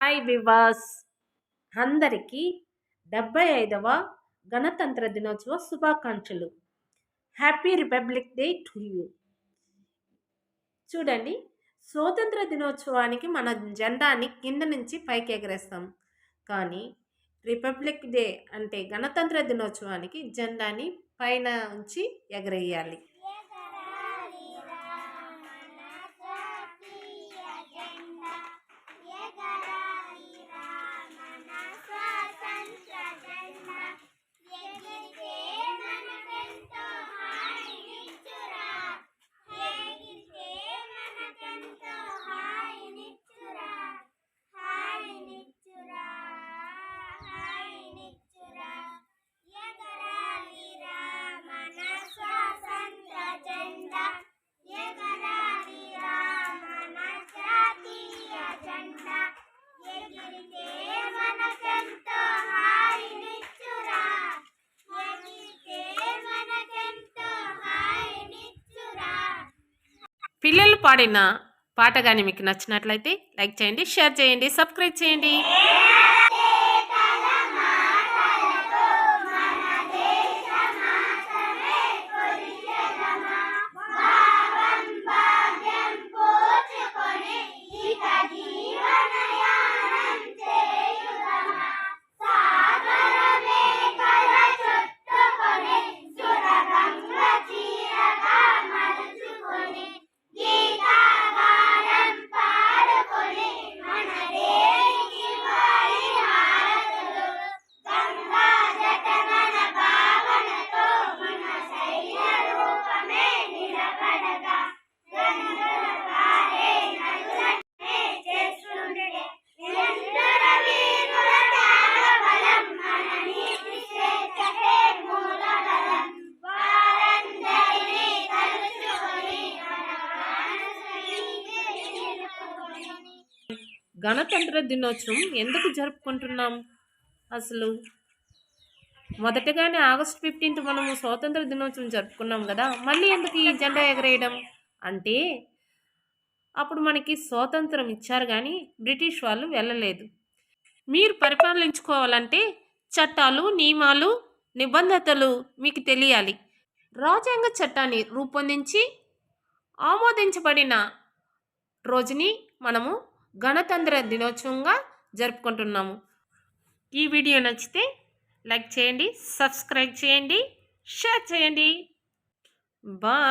Hi వివాస్ అందరికీ 75వ గణతంత్ర దినోత్సవ శుభాకాంక్షలు. Happy republic day to you. చూడండి, స్వాతంత్ర దినోత్సవానికి మన జెండాని కింద నుంచి పైకి ఎగరేస్తాం, కానీ రిపబ్లిక్ డే అంటే గణతంత్ర దినోత్సవానికి జెండాని పైన ఉంచి ఎగరేయాలి. పిల్లలు పాడిన పాట కానీ మీకు నచ్చినట్లయితే లైక్ చేయండి, షేర్ చేయండి, సబ్స్క్రైబ్ చేయండి. గణతంత్ర దినోత్సవం ఎందుకు జరుపుకుంటున్నాం? అసలు మొదటగానే ఆగస్ట్ 15 మనము స్వాతంత్ర దినోత్సవం జరుపుకున్నాం కదా, మళ్ళీ ఎందుకు ఈ జెండా ఎగరేయడం అంటే, అప్పుడు మనకి స్వాతంత్రం ఇచ్చారు కానీ బ్రిటిష్ వాళ్ళు వెళ్ళలేదు. మీరు పరిపాలించుకోవాలంటే చట్టాలు, నియమాలు, నిబంధనలు మీకు తెలియాలి. రాజ్యాంగ చట్టాన్ని రూపొందించి ఆమోదించబడిన రోజుని మనము గణతంత్ర దినోత్సవంగా జరుపుకుంటున్నాము. ఈ వీడియో నచ్చితే లైక్ చేయండి, సబ్స్క్రైబ్ చేయండి, షేర్ చేయండి. బాయ్.